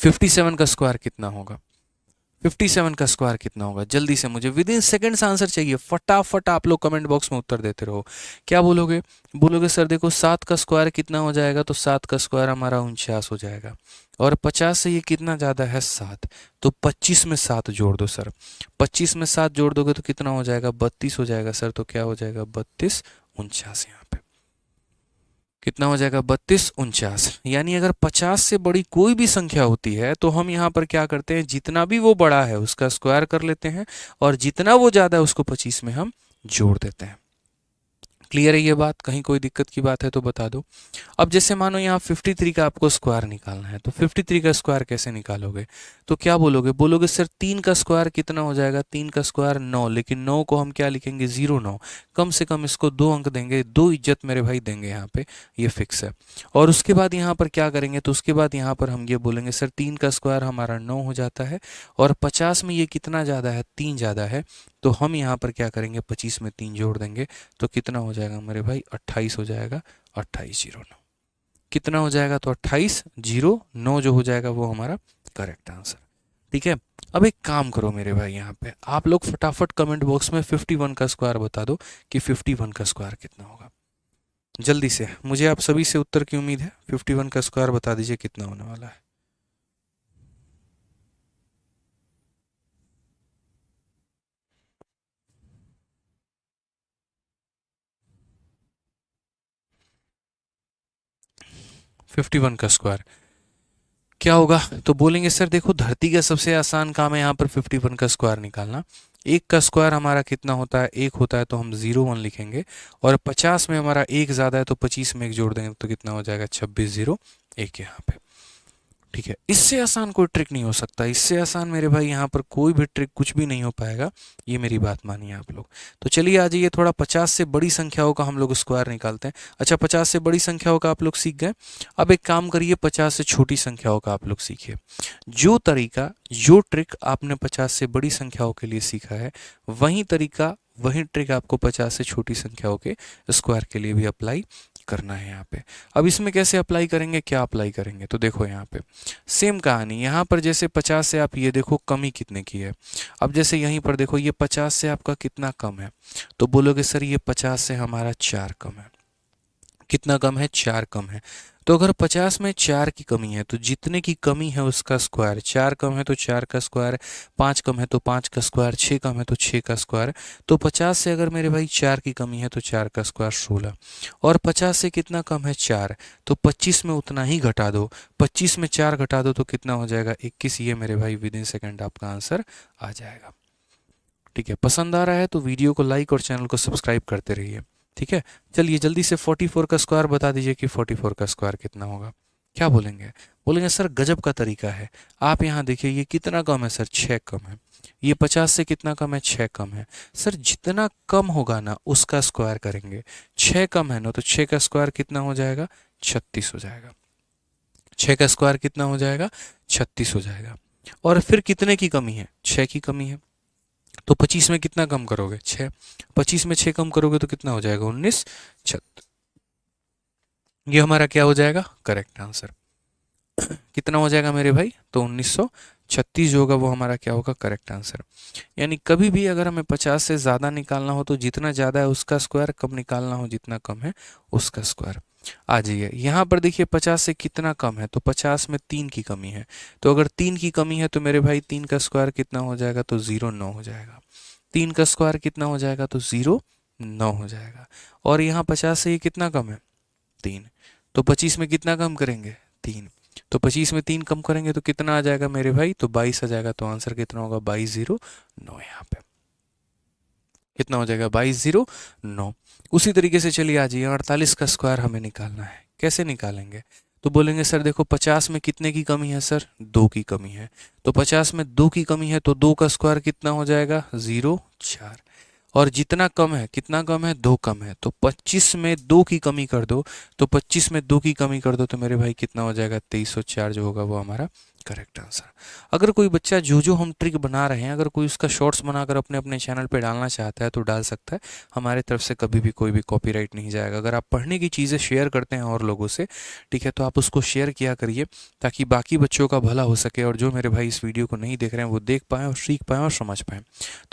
57 का स्क्वायर कितना होगा? 57 का स्क्वायर कितना होगा? जल्दी से मुझे विद इन सेकेंड्स आंसर चाहिए, फटाफट आप लोग कमेंट बॉक्स में उत्तर देते रहो। क्या बोलोगे? बोलोगे सर देखो 7 का स्क्वायर कितना हो जाएगा, तो 7 का स्क्वायर हमारा 49 हो जाएगा, और 50 से ये कितना ज़्यादा है 7, तो 25 में 7 जोड़ दो सर। 25 में 7 जोड़ दोगे तो कितना हो जाएगा? 32 हो जाएगा सर। तो क्या हो जाएगा? 32 49 यहाँ पे कितना हो जाएगा? 32 49। यानी अगर 50 से बड़ी कोई भी संख्या होती है तो हम यहाँ पर क्या करते हैं, जितना भी वो बड़ा है उसका स्क्वायर कर लेते हैं, और जितना वो ज़्यादा है उसको 25 में हम जोड़ देते हैं। क्लियर है ये बात? कहीं कोई दिक्कत की बात है तो बता दो। अब जैसे मानो यहाँ 53 का आपको स्क्वायर निकालना है, तो 53 का स्क्वायर कैसे निकालोगे? तो क्या बोलोगे? बोलोगे सर 3 का स्क्वायर कितना हो जाएगा? 3 का स्क्वायर 9, लेकिन 9 को हम क्या लिखेंगे? 09। कम से कम इसको 2 अंक देंगे, 2 इज्जत मेरे भाई देंगे यहाँ पे, ये फिक्स है। और उसके बाद यहाँ पर क्या करेंगे? तो उसके बाद यहाँ पर हम ये बोलेंगे सर 3 का स्क्वायर हमारा 9 हो जाता है, और 50 में ये कितना ज़्यादा है? 3 ज़्यादा है, तो हम यहाँ पर क्या करेंगे? 25 में 3 जोड़ देंगे, तो कितना हो जाएगा मेरे भाई? 28 हो जाएगा। 2809 कितना हो जाएगा? तो 2809 जो हो जाएगा वो हमारा करेक्ट आंसर। ठीक है, अब एक काम करो मेरे भाई, यहाँ पे आप लोग फटाफट कमेंट बॉक्स में 51 का स्क्वायर बता दो कि 51 का स्क्वायर कितना होगा। जल्दी से, मुझे आप सभी से उत्तर की उम्मीद है। 51 का स्क्वायर बता दीजिए कितना होने वाला है। फिफ्टी वन का स्क्वायर क्या होगा? तो बोलेंगे सर देखो धरती का सबसे आसान काम है यहाँ पर 51 का स्क्वायर निकालना। एक का स्क्वायर हमारा कितना होता है? एक होता है, तो हम 01 लिखेंगे, और 50 में हमारा एक ज़्यादा है, तो 25 में एक जोड़ देंगे तो कितना हो जाएगा? 2601 यहाँ पे। ठीक है, इससे आसान कोई ट्रिक नहीं हो सकता, इससे आसान मेरे भाई यहाँ पर कोई भी ट्रिक कुछ भी नहीं हो पाएगा, ये मेरी बात मानिए आप लोग। तो चलिए आ जाइए, थोड़ा 50 से बड़ी संख्याओं का हम लोग स्क्वायर निकालते हैं। अच्छा, 50 से बड़ी संख्याओं का आप लोग सीख गए, अब एक काम करिए 50 से छोटी संख्याओं का आप लोग सीखिए। जो तरीका, जो ट्रिक आपने 50 से बड़ी संख्याओं के लिए सीखा है, वही तरीका, वही ट्रिक आपको 50 से छोटी संख्याओं के स्क्वायर के लिए भी अप्लाई करना है यहाँ पे। अब इसमें कैसे अप्लाई करेंगे, क्या अप्लाई करेंगे? तो देखो यहाँ पे सेम कहानी, यहाँ पर जैसे 50 से आप ये देखो कमी कितने की है। अब जैसे यहीं पर देखो ये 50 से आपका कितना कम है, तो बोलोगे सर ये 50 से हमारा 4 कम है। कितना कम है? 4 कम है। तो अगर 50 में 4 की कमी है, तो जितने की कमी है उसका स्क्वायर, 4 कम है तो 4 का स्क्वायर, 5 कम है तो 5 का स्क्वायर, 6 कम है तो 6 का स्क्वायर। तो 50 से अगर मेरे भाई 4 की कमी है तो 4 का स्क्वायर 16, और 50 से कितना कम है? 4, तो 25 में उतना ही घटा दो, 25 में 4 घटा दो तो कितना हो जाएगा? 21। ये मेरे भाई विद इन सेकेंड आपका आंसर आ जाएगा। ठीक है, पसंद आ रहा है तो वीडियो को लाइक और चैनल को सब्सक्राइब करते रहिए। ठीक है, चलिए जल्दी से 44 का स्क्वायर बता दीजिए कि 44 का स्क्वायर कितना होगा। क्या बोलेंगे? बोलेंगे सर गजब का तरीका है, आप यहाँ देखिए ये कितना कम है सर? 6 कम है। ये 50 से कितना कम है? 6 कम है। सर जितना कम होगा ना उसका स्क्वायर करेंगे, 6 कम है ना, तो 6 का स्क्वायर कितना हो जाएगा? 36 हो जाएगा। 6 का स्क्वायर कितना हो जाएगा? 36 हो जाएगा। और फिर कितने की कमी है? 6 की कमी है, तो 25 में कितना कम करोगे? 6। 25 में 6 कम करोगे तो कितना हो जाएगा? 19 36। ये हमारा क्या हो जाएगा? Correct answer. कितना हो जाएगा मेरे भाई? तो 1936 जो होगा वो हमारा क्या होगा? Correct answer. यानी कभी भी अगर हमें 50 से ज़्यादा निकालना हो तो जितना ज़्यादा है उसका स्क्वायर, कम निकालना हो जितना कम है उसका स्क्वायर। आ जाइए यहाँ पर देखिए 50 से कितना कम है, तो 50 में 3 की कमी है, तो अगर 3 की कमी है तो मेरे भाई 3 का स्क्वायर कितना हो जाएगा? तो 09 हो जाएगा। 3 का स्क्वायर कितना हो जाएगा? तो 09 हो जाएगा। और यहाँ 50 से ये कितना कम है? 3, तो 25 में कितना कम करेंगे? 3, तो 25 में 3 कम करेंगे तो कितना आ जाएगा मेरे भाई? तो 22 आ जाएगा। तो आंसर कितना होगा? 2209 यहाँ पे कितना हो जाएगा? 2209। उसी तरीके से चलिए आ जाइए 48 का स्क्वायर हमें निकालना है। कैसे निकालेंगे? तो बोलेंगे सर देखो 50 में कितने की कमी है सर? 2 की कमी है, तो 50 में 2 की कमी है तो 2 का स्क्वायर कितना हो जाएगा? 04। और जितना कम है, कितना कम है? 2 कम है, तो 25 में 2 की कमी कर दो, तो 25 में 2 की कमी कर दो तो मेरे भाई कितना हो जाएगा? 2304 जो होगा वो हमारा करेक्ट आंसर। अगर कोई बच्चा जो जो हम ट्रिक बना रहे हैं अगर कोई उसका शॉर्ट्स बनाकर अपने अपने चैनल पे डालना चाहता है तो डाल सकता है, हमारे तरफ से कभी भी कोई भी कॉपीराइट नहीं जाएगा। अगर आप पढ़ने की चीज़ें शेयर करते हैं और लोगों से, ठीक है, तो आप उसको शेयर किया करिए ताकि बाकी बच्चों का भला हो सके और जो मेरे भाई इस वीडियो को नहीं देख रहे हैं वो देख पाएँ और सीख पाएँ और समझ पाएँ।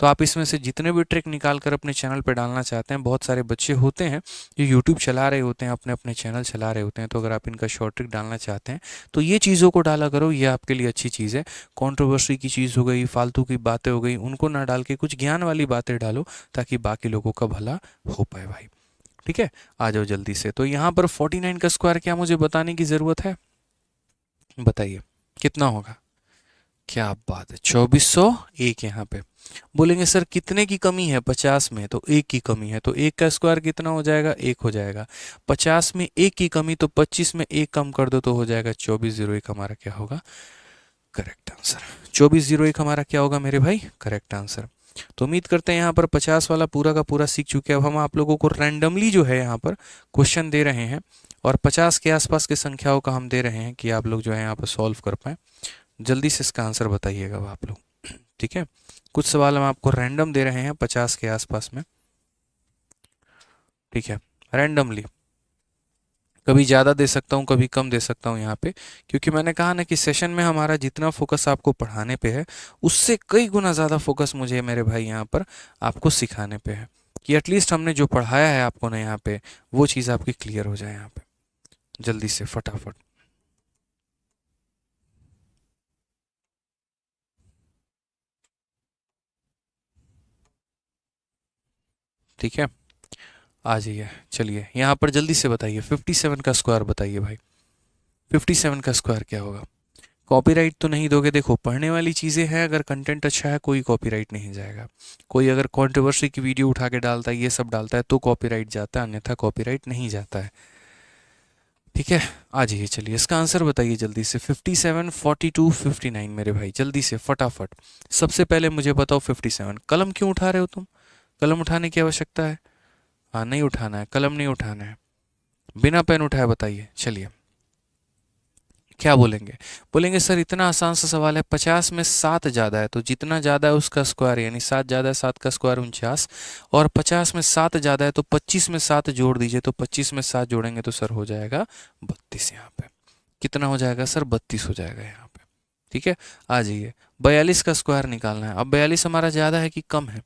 तो आप इसमें से जितने भी ट्रिक निकाल कर अपने चैनल पर डालना चाहते हैं, बहुत सारे बच्चे होते हैं जो यूट्यूब चला रहे होते हैं, अपने अपने चैनल चला रहे होते हैं, तो अगर आप इनका शॉर्ट ट्रिक डालना चाहते हैं तो ये चीज़ों को डाला करो, ये आपके लिए अच्छी चीज़ है। कंट्रोवर्सी की चीज़ हो गई, फालतू की बातें हो गई, उनको ना डाल के कुछ ज्ञान वाली बातें डालो ताकि बाकी लोगों का भला हो पाए भाई। ठीक है, आ जाओ जल्दी से। तो यहाँ पर 49 का स्क्वायर क्या मुझे बताने की ज़रूरत है? बताइए कितना होगा? क्या बात है, 2401 यहाँ पे। बोलेंगे सर कितने की कमी है? 50 में, तो 1 की कमी है, तो 1 का स्क्वायर कितना हो जाएगा? 1 हो जाएगा। 50 में 1 की कमी, तो 25 में 1 कम कर दो तो हो जाएगा 2401। हमारा क्या होगा? Correct answer. 2401 हमारा क्या होगा मेरे भाई? Correct answer. तो उम्मीद करते हैं यहाँ पर 50 वाला पूरा का पूरा सीख चुके हैं। अब हम आप लोगों को रैंडमली जो है यहाँ पर क्वेश्चन दे रहे हैं और 50 के आसपास की संख्याओं का हम दे रहे हैं कि आप लोग जो है यहाँ पर सॉल्व कर पाएँ। जल्दी से इसका आंसर बताइएगा अब आप लोग। ठीक है, कुछ सवाल हम आपको रैंडम दे रहे हैं 50 के आसपास में। ठीक है, रैंडमली, कभी ज़्यादा दे सकता हूँ कभी कम दे सकता हूँ यहाँ पे, क्योंकि मैंने कहा ना कि सेशन में हमारा जितना फोकस आपको पढ़ाने पे है उससे कई गुना ज़्यादा फोकस मुझे मेरे भाई यहाँ पर आपको सिखाने पे है, कि एटलीस्ट हमने जो पढ़ाया है आपको ना यहाँ पे वो चीज़ आपकी क्लियर हो जाए यहाँ पे। जल्दी से फटाफट। ठीक है, आ जाइए। चलिए यहाँ पर जल्दी से बताइए 57 का स्क्वायर बताइए भाई। 57 का स्क्वायर क्या होगा? कॉपीराइट तो नहीं दोगे? देखो पढ़ने वाली चीज़ें हैं, अगर कंटेंट अच्छा है कोई कॉपीराइट नहीं जाएगा। कोई अगर कंट्रोवर्सी की वीडियो उठा के डालता है, ये सब डालता है तो कॉपीराइट जाता है, अन्यथा कॉपीराइट नहीं जाता है। ठीक है, आ जाइए। चलिए इसका आंसर बताइए जल्दी से। 57, 42, 59 मेरे भाई जल्दी से फटाफट। सबसे पहले मुझे बताओ 57। कलम क्यों उठा रहे हो तुम? कलम उठाने की आवश्यकता है? हाँ, नहीं उठाना है, कलम नहीं उठाना है, बिना पेन उठाए बताइए। चलिए क्या बोलेंगे? बोलेंगे सर इतना आसान सा सवाल है, 50 में 7 ज़्यादा है तो जितना ज़्यादा है उसका स्क्वायर, यानी 7 ज़्यादा है, 7 का स्क्वायर 49, और 50 में 7 ज़्यादा है तो 25 में 7 जोड़ दीजिए, तो 25 में 7 जोड़ेंगे तो सर हो जाएगा 32। यहाँ पे कितना हो जाएगा सर? 32 हो जाएगा यहाँ पे। ठीक है, आ जाइए। 42 का स्क्वायर निकालना है। अब 42 हमारा ज़्यादा है कि कम है?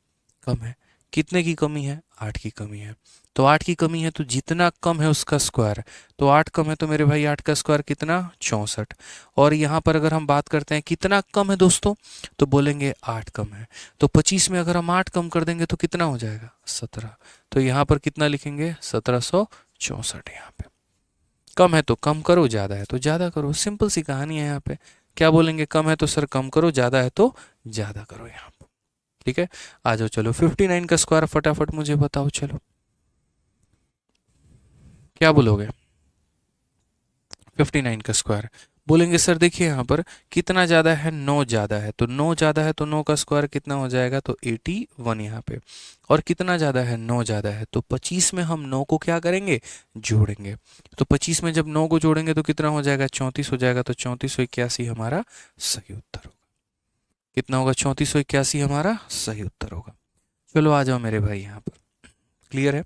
कम है। कितने की कमी है? 8 की कमी है। तो 8 की कमी है तो जितना कम है उसका स्क्वायर, तो 8 कम है तो मेरे भाई 8 का स्क्वायर कितना? 64। और यहाँ पर अगर हम बात करते हैं कितना कम है दोस्तों, तो बोलेंगे 8 कम है। तो 25 में अगर हम 8 कम कर देंगे तो कितना हो जाएगा? 17। तो यहाँ पर कितना लिखेंगे? 1764। यहाँ पे कम है तो कम करो, ज़्यादा है तो ज़्यादा करो, सिंपल सी कहानी है यहाँ पे। क्या बोलेंगे? कम है तो सर कम करो, ज़्यादा है तो ज़्यादा करो यहाँ पे। ठीक है, आ जाओ। चलो 59 का स्क्वायर फटाफट मुझे बताओ। चलो क्या बोलोगे? 59 का स्क्वायर बोलेंगे सर देखिए यहाँ पर कितना ज़्यादा है? 9 ज़्यादा है, तो 9 ज़्यादा है तो 9 का स्क्वायर कितना हो जाएगा? तो 81 यहाँ पे। और कितना ज़्यादा है? 9 ज़्यादा है, तो 25 में हम 9 को क्या करेंगे? जोड़ेंगे। तो 25 में जब 9 को जोड़ेंगे तो कितना हो जाएगा? 34 हो जाएगा। तो 3481 हमारा सही उत्तर होगा। कितना होगा? 3481 हमारा सही उत्तर होगा। चलो आ जाओ मेरे भाई यहाँ पर। क्लियर है?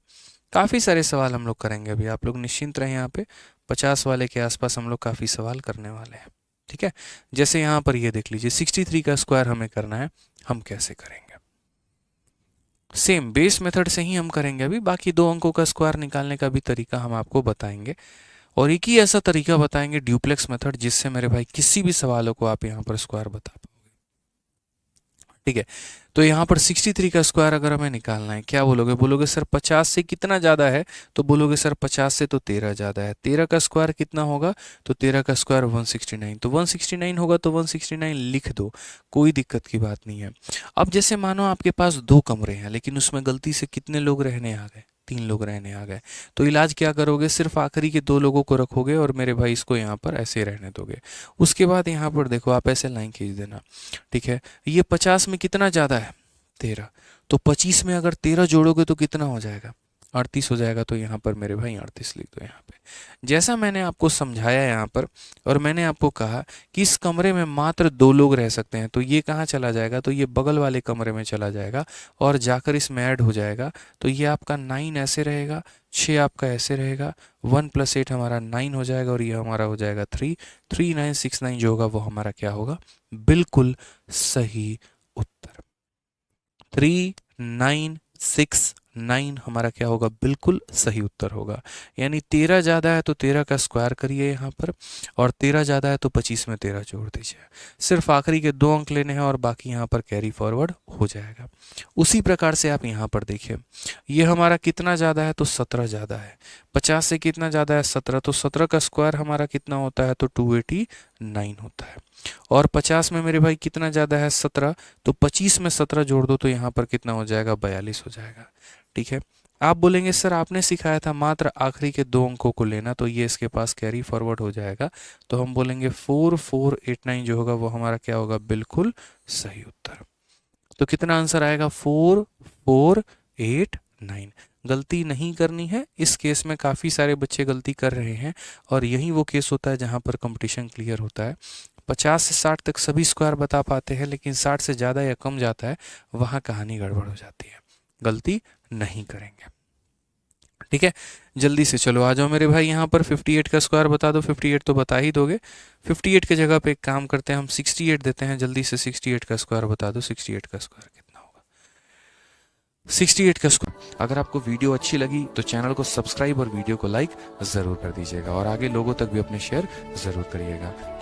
काफ़ी सारे सवाल हम लोग करेंगे अभी, आप लोग निश्चिंत रहें। यहाँ पे 50 वाले के आसपास हम लोग काफ़ी सवाल करने वाले हैं। ठीक है, जैसे यहाँ पर ये देख लीजिए 63 का स्क्वायर हमें करना है, हम कैसे करेंगे? सेम बेस मेथड से ही हम करेंगे। अभी बाकी 2 अंकों का स्क्वायर निकालने का भी तरीका हम आपको बताएंगे, और एक ही ऐसा तरीका बताएंगे ड्यूप्लेक्स मेथड, जिससे मेरे भाई किसी भी सवालों को आप यहाँ पर स्क्वायर बता पाओगे। ठीक है, तो यहाँ पर 63 का स्क्वायर अगर हमें निकालना है, क्या बोलोगे? बोलोगे सर 50 से कितना ज़्यादा है? तो बोलोगे सर 50 से तो 13 ज़्यादा है। 13 का स्क्वायर कितना होगा? तो 13 का स्क्वायर 169। तो 169 होगा तो 169 लिख दो, कोई दिक्कत की बात नहीं है। अब जैसे मानो आपके पास 2 कमरे हैं, लेकिन उसमें गलती से कितने लोग रहने आ गए? 3 लोग रहने आ गए। तो इलाज क्या करोगे? सिर्फ आखिरी के 2 लोगों को रखोगे और मेरे भाई इसको यहाँ पर ऐसे रहने दोगे। उसके बाद यहाँ पर देखो आप ऐसे लाइन खींच देना। ठीक है, ये 50 में कितना ज़्यादा है? 13। तो 25 में अगर 13 जोड़ोगे तो कितना हो जाएगा? 38 हो जाएगा, तो यहाँ पर मेरे भाई 38 लिख दो यहाँ पे। जैसा मैंने आपको समझाया यहाँ पर, और मैंने आपको कहा कि इस कमरे में मात्र 2 लोग रह सकते हैं, तो ये कहाँ चला जाएगा, तो ये बगल वाले कमरे में चला जाएगा और जाकर इसमें ऐड हो जाएगा। तो ये आपका 9 ऐसे रहेगा, 6 आपका ऐसे रहेगा, 1 + 8 हमारा 9 हो जाएगा, और ये हमारा हो जाएगा 3, 3969 जो होगा वो हमारा क्या होगा, बिल्कुल सही उत्तर। 3969 हमारा क्या होगा, बिल्कुल सही उत्तर होगा। यानी 13 ज़्यादा है तो 13 का स्क्वायर करिए यहाँ पर, और 13 ज़्यादा है तो 25 में 13 जोड़ दीजिए। सिर्फ आखिरी के 2 अंक लेने हैं और बाकी यहाँ पर कैरी फॉरवर्ड हो जाएगा। उसी प्रकार से आप यहाँ पर देखिए, ये हमारा कितना ज़्यादा है, तो 17 ज़्यादा है। 50 से कितना ज़्यादा है, 17, तो 17 का स्क्वायर हमारा कितना होता है, तो 289 होता है। और 50 में मेरे भाई कितना ज़्यादा है, 17, तो 25 में 17 जोड़ दो तो यहाँ पर कितना हो जाएगा, 42 हो जाएगा। ठीक है, आप बोलेंगे सर आपने सिखाया था मात्र आखिरी के 2 अंकों को लेना, तो ये इसके पास कैरी फॉरवर्ड हो जाएगा। तो हम बोलेंगे 4489 जो होगा वो हमारा क्या होगा, बिल्कुल सही उत्तर। तो कितना आंसर आएगा, 4489। गलती नहीं करनी है। इस केस में काफ़ी सारे बच्चे गलती कर रहे हैं, और यही वो केस होता है जहाँ पर कंपटीशन क्लियर होता है। 50 से 60 तक सभी स्क्वायर बता पाते हैं, लेकिन 60 से ज़्यादा या कम जाता है वहाँ कहानी गड़बड़ हो जाती है। गलती नहीं करेंगे। ठीक है, जल्दी से चलो आ जाओ मेरे भाई, यहाँ पर 58 का स्क्वायर बता दो। 58 तो बता ही दोगे। 58 के जगह पे एक काम करते हैं, हम 68 देते हैं। जल्दी से 68 का स्क्वायर बता दो। 68 का स्क्वायर कितना होगा, 68 का स्क्वायर। अगर आपको वीडियो अच्छी लगी तो चैनल को सब्सक्राइब और वीडियो को लाइक ज़रूर कर दीजिएगा, और आगे लोगों तक भी अपने शेयर ज़रूर करिएगा।